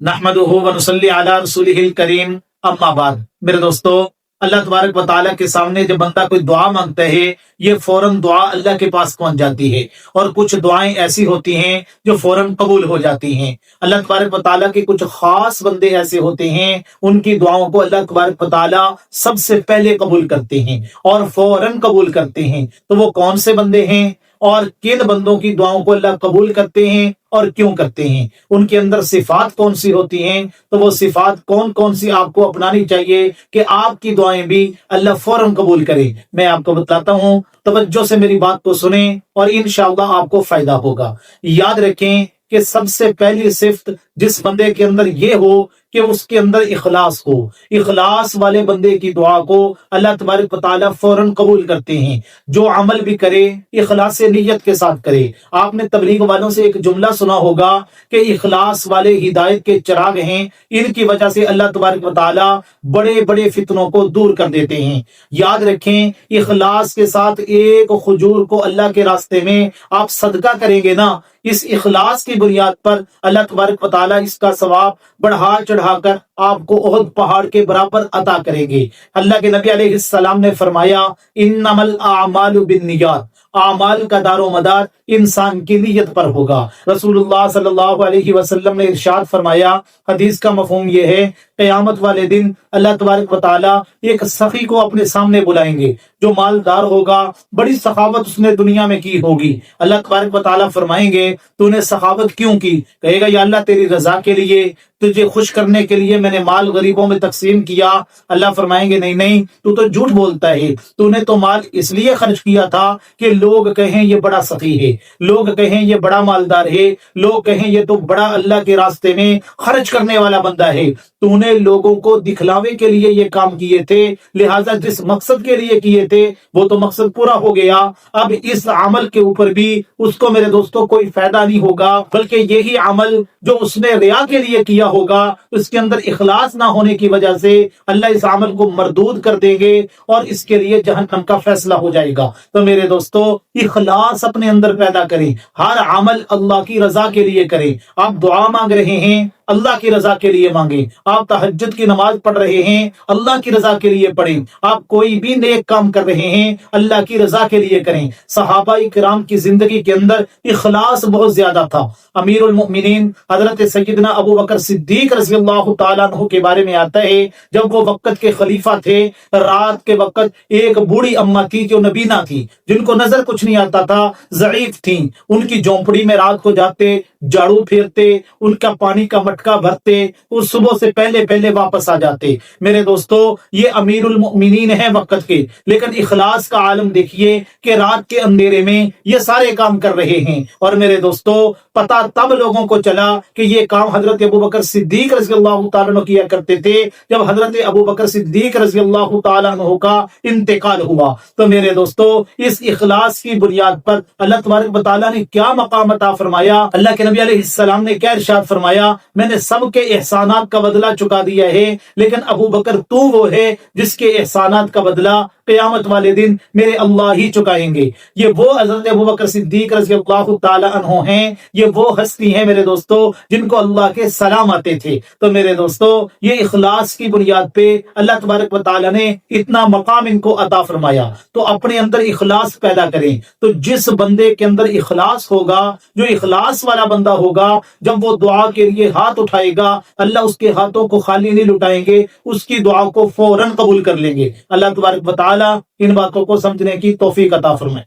नहमदुहु व नसल्ली अला रसूलिहिल करीम अम्मा बाद। मेरे दोस्तों, अल्लाह तबारक व तआला के सामने जब बंदा कोई दुआ मांगता है, ये फौरन दुआ अल्लाह के पास पहुंच जाती है। और कुछ दुआएं ऐसी होती हैं जो फौरन कबूल हो जाती हैं। अल्लाह तबारक व तआला के कुछ खास बंदे ऐसे होते हैं, उनकी दुआओं को अल्लाह तबारक व तआला सबसे पहले कबूल करते हैं और फौरन कबूल करते हैं। तो वो कौन से बंदे हैं और किन बंदों की दुआओं को अल्लाह कबूल करते हैं और क्यों करते हैं, उनके अंदर सिफात कौन सी होती हैं, तो वो सिफात कौन कौन सी आपको अपनानी चाहिए कि आपकी दुआएं भी अल्लाह फौरन कबूल करे, मैं आपको बताता हूं। तवज्जो से मेरी बात को सुने और इंशाअल्लाह आपको फायदा होगा। याद रखें कि सबसे पहली सिफ्त जिस बंदे के अंदर ये हो कि उसके अंदर इखलास हो, इखलास वाले बंदे की दुआ को अल्लाह तबारक व तआला फौरन कबूल करते हैं। जो अमल भी करे इखलास नीयत के साथ करे। आपने तबलीग वालों से एक जुमला सुना होगा कि इखलास वाले हिदायत के चिराग हैं, इनकी वजह से अल्लाह तबारक व तआला बड़े बड़े फितनों को दूर कर देते हैं। याद रखें, इखलास के साथ एक खजूर को अल्लाह के रास्ते में आप सदका करेंगे ना, इस इखलास की बुनियाद पर अल्लाह तबारक व तआला इसका सवाब बढ़ा चढ़ाकर आपको ओहद पहाड़ के बराबर अता करेंगे। अल्लाह के नबी अलैहिस्सलाम ने फरमाया, इन्नमल आमालु बिन्नियात, आमाल का दारो मदार इंसान की नीयत पर होगा। रसूलुल्लाह सल्लल्लाहु अलैहि वसल्लम ने इरशाद फरमाया, हदीस का मफहूम यह है, क़यामत वाले दिन अल्लाह तबारक व तआला एक सखी को अपने सामने बुलाएंगे। जो मालदार होगा, बड़ी सखावत उसने दुनिया में की होगी। अल्लाह तबारक व तआला फरमाएंगे, तूने सखावत क्यों की? कहेगा, या अल्लाह तेरी रजा के लिए, तुझे खुश करने के लिए मैंने माल गरीबों में तकसीम किया। अल्लाह फरमाएंगे, नहीं नहीं, तू तो झूठ बोलता है, तूने तो माल इसलिए खर्च किया था कि लोग कहें ये बड़ा सखी है, लोग कहें ये बड़ा मालदार है, लोग कहें ये तो बड़ा अल्लाह के रास्ते में खर्च करने वाला बंदा है। तूने लोगों को दिखलावे के लिए ये काम किए थे, लिहाजा जिस मकसद के लिए किए थे वो तो मकसद पूरा हो गया। अब इस अमल के ऊपर भी उसको मेरे दोस्तों कोई फायदा नहीं होगा, बल्कि यही अमल जो उसने रिया के लिए किया होगा, उसके अंदर इखलास ना होने की वजह से अल्लाह इस अमल को मरदूद कर देंगे और इसके लिए जहन्नम का फैसला हो जाएगा। तो मेरे दोस्तों, इखलास अपने अंदर पैदा करें, हर अमल अल्लाह की रजा के लिए करें। आप दुआ मांग रहे हैं, अल्लाह की रजा के लिए मांगे। आप तहज्जुद की नमाज पढ़ रहे हैं, अल्लाह की रजा के लिए पढ़ें। आप कोई भी नेक काम कर रहे हैं, अल्लाह की रजा के लिए करें। सहाबा इकराम की जिंदगी के अंदर इखलास बहुत ज्यादा था। अमीरुल मोमिनीन हजरत सैयदना अबू बकर सिद्दीक रज़ियल्लाहु ताला अन्हु के बारे में आता है, जब वो वक्त के खलीफा थे, रात के वक्त एक बूढ़ी अम्मा थी जो नबीना थी, जिनको नजर कुछ नहीं आता था, ज़ईफ थी। उनकी झोंपड़ी में रात को जाते, झाड़ू फेरते, उनका पानी का मटका भरते, उस सुबह से पहले पहले वापस आ जाते। मेरे दोस्तों, ये अमीरुल मोमिनीन है वक्त के, लेकिन इखलास का आलम देखिए कि रात के अंधेरे में ये सारे काम कर रहे हैं। और मेरे दोस्तों, पता तब लोगों को चला कि ये काम हजरत अबू बकर सिद्दीक रज़ियल्लाहु ताला अन्हु किया करते थे, जब हजरत अबू बकर सिद्दीक रज़ियल्लाहु ताला अन्हु का इंतकाल हुआ। तो मेरे दोस्तों, इस इखलास की बुनियाद पर अल्लाह तबारक व तआला ने क्या मकाम अता फरमाया। अल्लाह के नबी अलैहिस्सलाम ने क्या इरशाद फरमाया, मैंने सबके एहसानात का बदला चुका दिया है, लेकिन अबू बकर तू वो है जिसके एहसानात का बदला क़यामत वाले दिन मेरे अल्लाह ही चुकाएंगे। ये वो हज़रत अबू बकर सिद्दीक रज़ियल्लाहु ताला अन्हु हैं, ये वो हस्ती हैं मेरे दोस्तों जिनको अल्लाह के सलाम आते थे। तो मेरे दोस्तों, ये इखलास की बुनियाद पे अल्लाह तबारक व तआला ने इतना मकाम इनको अता फरमाया। तो अपने अंदर इखलास पैदा करें। तो जिस बंदे के अंदर इखलास होगा, जो इखलास वाला बंदा होगा, जब वो दुआ के लिए हाथ उठाएगा, अल्लाह उसके हाथों को खाली नहीं लुटाएंगे, उसकी दुआ को फौरन कबूल कर लेंगे। अल्लाह तबारक व तआला इन बातों को समझने की तौफीक अता फरमाए।